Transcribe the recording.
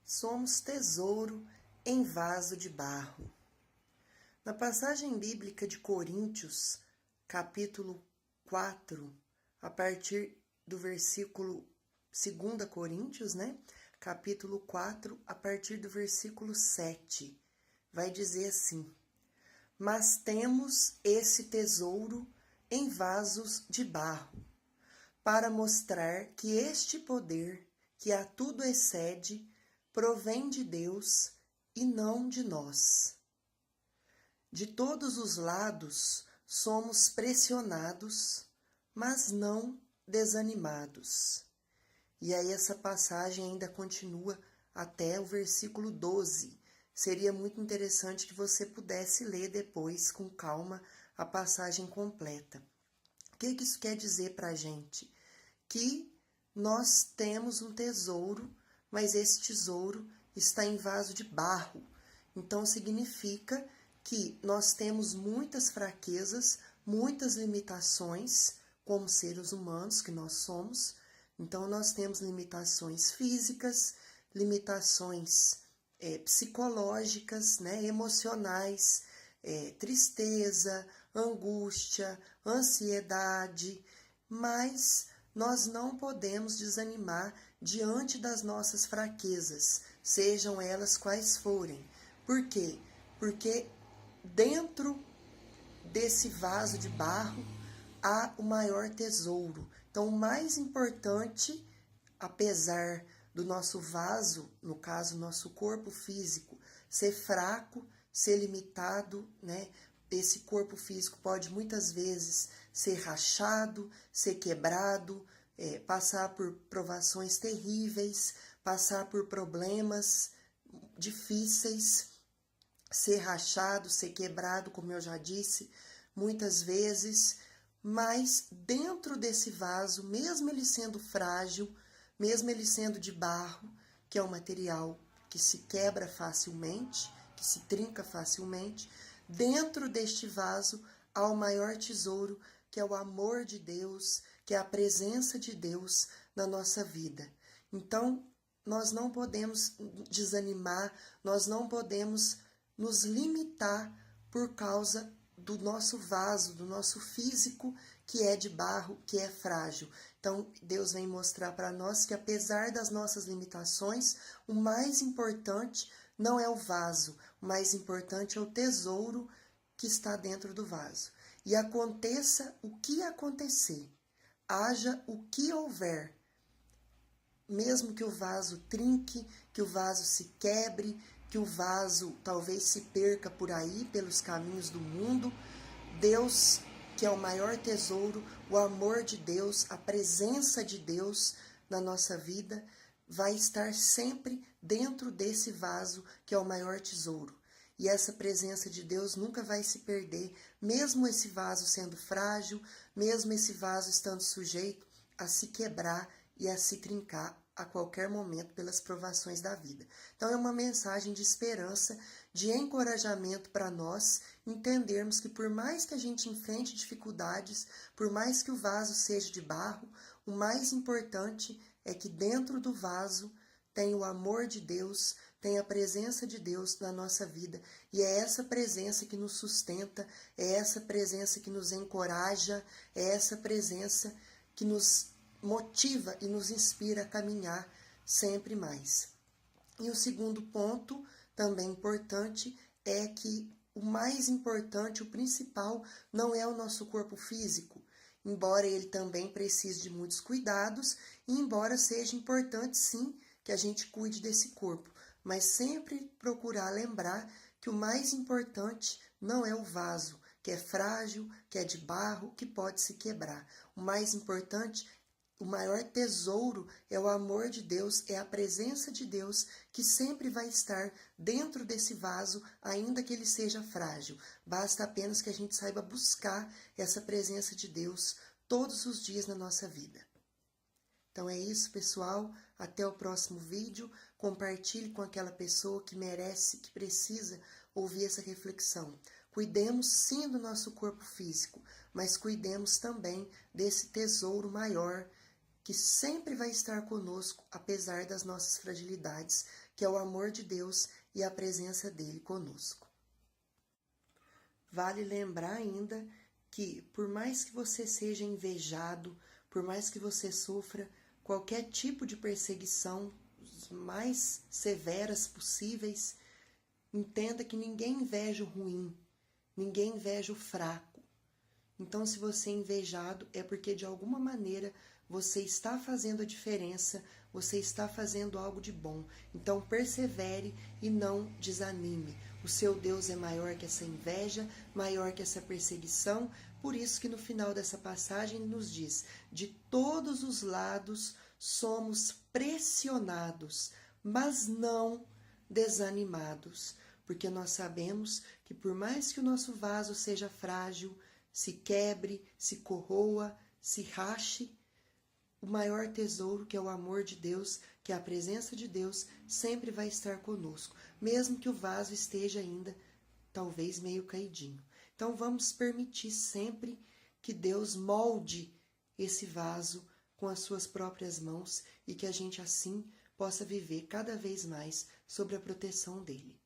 somos tesouro em vaso de barro. Na passagem bíblica de Coríntios, capítulo 4, a partir do versículo 2 Coríntios, capítulo 4, a partir do versículo 7, vai dizer assim: mas temos esse tesouro em vasos de barro, para mostrar que este poder, que a tudo excede, provém de Deus e não de nós. De todos os lados somos pressionados, mas não desanimados. E aí essa passagem ainda continua até o versículo 12. Seria muito interessante que você pudesse ler depois, com calma, a passagem completa. O que isso quer dizer para a gente? Que nós temos um tesouro, mas esse tesouro está em vaso de barro. Então significa que nós temos muitas fraquezas, muitas limitações, como seres humanos que nós somos. Então nós temos limitações físicas, limitações psicológicas, emocionais, tristeza, angústia, ansiedade, mas nós não podemos desanimar diante das nossas fraquezas, sejam elas quais forem. Por quê? Porque dentro desse vaso de barro há o maior tesouro. Então, o mais importante, apesar do nosso vaso, no caso, nosso corpo físico, ser fraco, ser limitado, Esse corpo físico pode muitas vezes ser rachado, ser quebrado, passar por provações terríveis, passar por problemas difíceis, ser rachado, ser quebrado, como eu já disse, muitas vezes. Mas dentro desse vaso, mesmo ele sendo frágil, mesmo ele sendo de barro, que é um material que se quebra facilmente, que se trinca facilmente, dentro deste vaso há o maior tesouro, que é o amor de Deus, que é a presença de Deus na nossa vida. Então, nós não podemos desanimar, nós não podemos nos limitar por causa do nosso vaso, do nosso físico, que é de barro, que é frágil. Então, Deus vem mostrar para nós que, apesar das nossas limitações, o mais importante não é o vaso, o mais importante é o tesouro que está dentro do vaso. E aconteça o que acontecer, haja o que houver, mesmo que o vaso trinque, que o vaso se quebre, que o vaso talvez se perca por aí, pelos caminhos do mundo, Deus, que é o maior tesouro, o amor de Deus, a presença de Deus na nossa vida, vai estar sempre dentro desse vaso, que é o maior tesouro. E essa presença de Deus nunca vai se perder, mesmo esse vaso sendo frágil, mesmo esse vaso estando sujeito a se quebrar e a se trincar a qualquer momento pelas provações da vida. Então é uma mensagem de esperança, de encorajamento para nós entendermos que, por mais que a gente enfrente dificuldades, por mais que o vaso seja de barro, o mais importante é que dentro do vaso tem o amor de Deus, tem a presença de Deus na nossa vida. E é essa presença que nos sustenta, é essa presença que nos encoraja, é essa presença que nos motiva e nos inspira a caminhar sempre mais. E o segundo ponto, também importante, é que o mais importante, o principal, não é o nosso corpo físico, embora ele também precise de muitos cuidados, e embora seja importante sim que a gente cuide desse corpo, mas sempre procurar lembrar que o mais importante não é o vaso, que é frágil, que é de barro, que pode se quebrar. O mais importante, o maior tesouro é o amor de Deus, é a presença de Deus que sempre vai estar dentro desse vaso, ainda que ele seja frágil. Basta apenas que a gente saiba buscar essa presença de Deus todos os dias na nossa vida. Então é isso, pessoal. Até o próximo vídeo. Compartilhe com aquela pessoa que merece, que precisa ouvir essa reflexão. Cuidemos sim do nosso corpo físico, mas cuidemos também desse tesouro maior que sempre vai estar conosco, apesar das nossas fragilidades, que é o amor de Deus e a presença dele conosco. Vale lembrar ainda que, por mais que você seja invejado, por mais que você sofra qualquer tipo de perseguição, as mais severas possíveis, entenda que ninguém inveja o ruim, ninguém inveja o fraco. Então, se você é invejado, é porque de alguma maneira você está fazendo a diferença, você está fazendo algo de bom. Então, persevere e não desanime. O seu Deus é maior que essa inveja, maior que essa perseguição. Por isso que no final dessa passagem nos diz: de todos os lados somos pressionados, mas não desanimados, porque nós sabemos que por mais que o nosso vaso seja frágil, se quebre, se corroa, se rache, o maior tesouro, que é o amor de Deus, que é a presença de Deus, sempre vai estar conosco, mesmo que o vaso esteja ainda talvez meio caidinho. Então vamos permitir sempre que Deus molde esse vaso com as suas próprias mãos e que a gente assim possa viver cada vez mais sob a proteção dele.